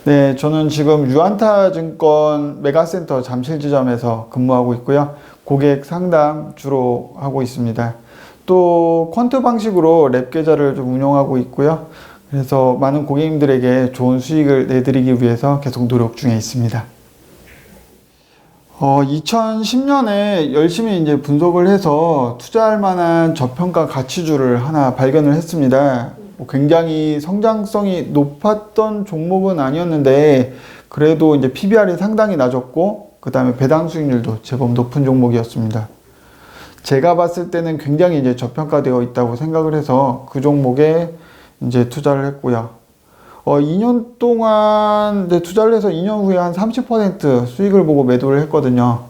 네, 저는 지금 유안타증권 메가센터 잠실 지점에서 근무하고 있고요. 고객 상담 주로 하고 있습니다. 또 퀀트 방식으로 랩 계좌를 좀 운영하고 있고요. 그래서 많은 고객님들에게 좋은 수익을 내드리기 위해서 계속 노력 중에 있습니다. 2010년에 열심히 이제 분석을 해서 투자할 만한 저평가 가치주를 하나 발견을 했습니다. 굉장히 성장성이 높았던 종목은 아니었는데 그래도 이제 PBR이 상당히 낮았고 그 다음에 배당 수익률도 제법 높은 종목이었습니다. 제가 봤을 때는 굉장히 이제 저평가되어 있다고 생각을 해서 그 종목에 이제 투자를 했고요. 2년 동안 투자를 해서 2년 후에 한 30% 수익을 보고 매도를 했거든요.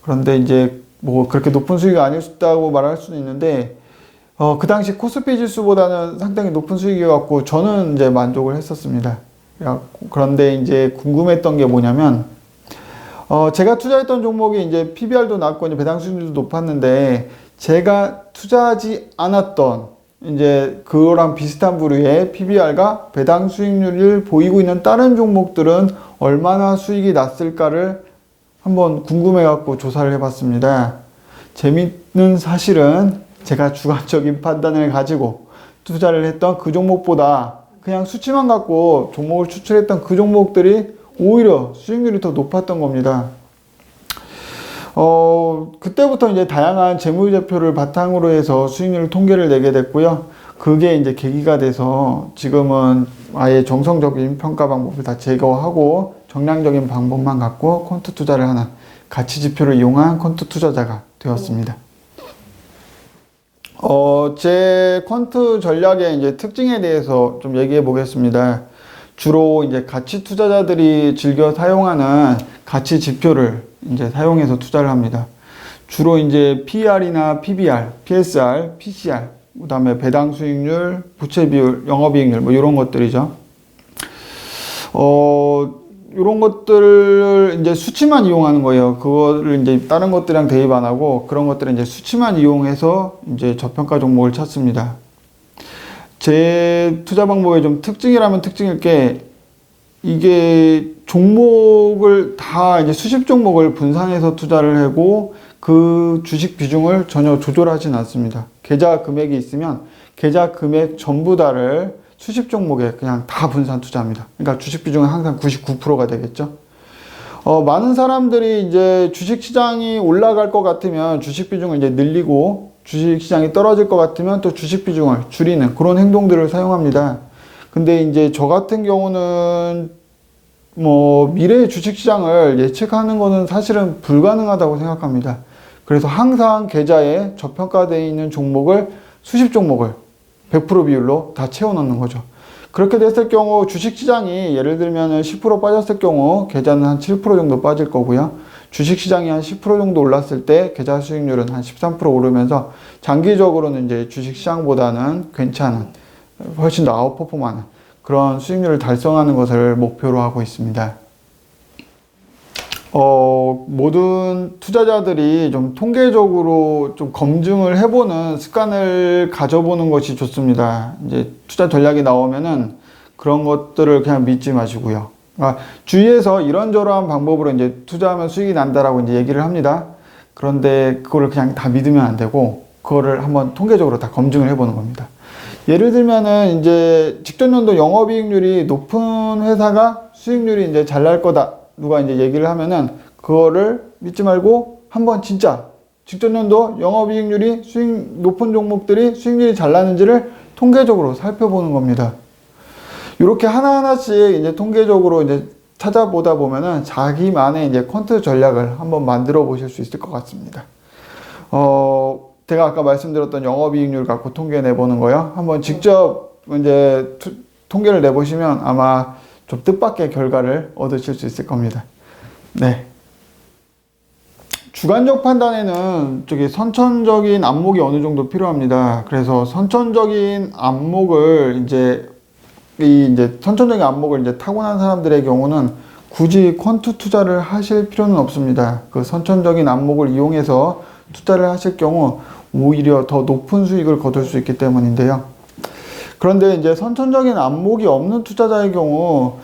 그런데 이제 뭐 그렇게 높은 수익이 아니었다고 말할 수는 있는데 그 당시 코스피 지수보다는 상당히 높은 수익이었고 저는 이제 만족을 했었습니다. 그런데 이제 궁금했던 게 뭐냐면 제가 투자했던 종목이 이제 PBR도 낮고 이제 배당 수익률도 높았는데 제가 투자하지 않았던 이제 그거랑 비슷한 부류의 PBR과 배당 수익률을 보이고 있는 다른 종목들은 얼마나 수익이 났을까를 한번 궁금해 갖고 조사를 해봤습니다. 재밌는 사실은 제가 주관적인 판단을 가지고 투자를 했던 그 종목보다 그냥 수치만 갖고 종목을 추출했던 그 종목들이 오히려 수익률이 더 높았던 겁니다. 그때부터 이제 다양한 재무제표를 바탕으로 해서 수익률 통계를 내게 됐고요. 그게 이제 계기가 돼서 지금은 아예 정성적인 평가 방법을 다 제거하고 정량적인 방법만 갖고 퀀트 투자를 하는 가치지표를 이용한 퀀트 투자자가 되었습니다. 제 퀀트 전략의 이제 특징에 대해서 좀 얘기해 보겠습니다. 주로 이제 가치 투자자들이 즐겨 사용하는 가치 지표를 이제 사용해서 투자를 합니다. 주로 이제 PER이나 PBR, PSR, PCR, 그 다음에 배당 수익률, 부채 비율, 영업이익률, 뭐 이런 것들이죠. 이런 것들을 이제 수치만 이용하는 거예요. 그거를 이제 다른 것들이랑 대입 안 하고 그런 것들은 이제 수치만 이용해서 이제 저평가 종목을 찾습니다. 제 투자 방법의 좀 특징이라면 특징일 게 이게 종목을 다 이제 수십 종목을 분산해서 투자를 하고 그 주식 비중을 전혀 조절하진 않습니다. 계좌 금액이 있으면 계좌 금액 전부 다를 수십 종목에 그냥 다 분산 투자합니다. 그러니까 주식 비중은 항상 99%가 되겠죠. 많은 사람들이 이제 주식 시장이 올라갈 것 같으면 주식 비중을 이제 늘리고 주식 시장이 떨어질 것 같으면 또 주식 비중을 줄이는 그런 행동들을 사용합니다. 근데 이제 저 같은 경우는 뭐 미래의 주식 시장을 예측하는 것은 사실은 불가능하다고 생각합니다. 그래서 항상 계좌에 저평가되어 있는 종목을 수십 종목을 100% 비율로 다 채워 넣는 거죠. 그렇게 됐을 경우 주식 시장이 예를 들면 10% 빠졌을 경우 계좌는 한 7% 정도 빠질 거고요. 주식 시장이 한 10% 정도 올랐을 때 계좌 수익률은 한 13% 오르면서 장기적으로는 이제 주식 시장보다는 괜찮은 훨씬 더 아웃퍼폼하는 그런 수익률을 달성하는 것을 목표로 하고 있습니다. 모든 투자자들이 좀 통계적으로 좀 검증을 해보는 습관을 가져보는 것이 좋습니다. 이제 투자 전략이 나오면은 그런 것들을 그냥 믿지 마시고요. 주위에서 이런저런 방법으로 이제 투자하면 수익이 난다라고 이제 얘기를 합니다. 그런데 그거를 그냥 다 믿으면 안 되고, 그거를 한번 통계적으로 다 검증을 해보는 겁니다. 예를 들면은 이제 직전 연도 영업이익률이 높은 회사가 수익률이 이제 잘 날 거다. 누가 이제 얘기를 하면은 그거를 믿지 말고 한번 진짜 직전 연도 영업이익률이 높은 종목들이 수익률이 잘 나는지를 통계적으로 살펴보는 겁니다. 이렇게 하나하나씩 이제 통계적으로 이제 찾아보다 보면은 자기만의 이제 퀀트 전략을 한번 만들어 보실 수 있을 것 같습니다. 제가 아까 말씀드렸던 영업이익률 갖고 통계 내보는 거요. 한번 직접 이제 통계를 내보시면 아마 좀 뜻밖의 결과를 얻으실 수 있을 겁니다. 네. 주관적 판단에는 선천적인 안목이 어느 정도 필요합니다. 그래서 선천적인 안목을 선천적인 안목을 이제 타고난 사람들의 경우는 굳이 퀀트 투자를 하실 필요는 없습니다. 그 선천적인 안목을 이용해서 투자를 하실 경우 오히려 더 높은 수익을 거둘 수 있기 때문인데요. 그런데 이제 선천적인 안목이 없는 투자자의 경우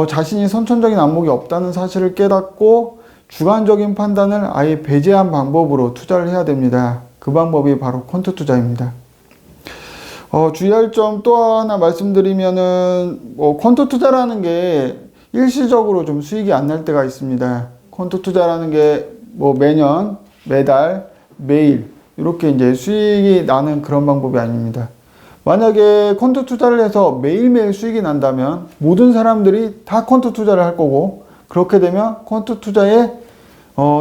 자신이 선천적인 안목이 없다는 사실을 깨닫고 주관적인 판단을 아예 배제한 방법으로 투자를 해야 됩니다. 그 방법이 바로 퀀트 투자입니다. 주의할 점 또 하나 말씀드리면은, 퀀트 투자라는 게 일시적으로 좀 수익이 안 날 때가 있습니다. 퀀트 투자라는 게 매년, 매달, 매일, 이렇게 이제 수익이 나는 그런 방법이 아닙니다. 만약에 퀀트 투자를 해서 매일매일 수익이 난다면 모든 사람들이 다 퀀트 투자를 할 거고, 그렇게 되면 퀀트 투자의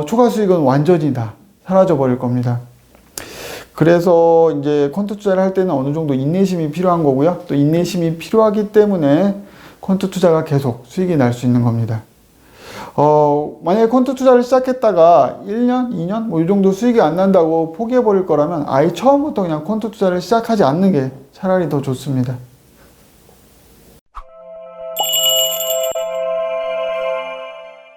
초과 수익은 완전히 다 사라져 버릴 겁니다. 그래서 이제 퀀트 투자를 할 때는 어느 정도 인내심이 필요한 거고요. 또 인내심이 필요하기 때문에 퀀트 투자가 계속 수익이 날 수 있는 겁니다. 만약에 퀀트 투자를 시작했다가 1년, 2년 이 정도 수익이 안 난다고 포기해 버릴 거라면 아예 처음부터 그냥 퀀트 투자를 시작하지 않는 게 차라리 더 좋습니다.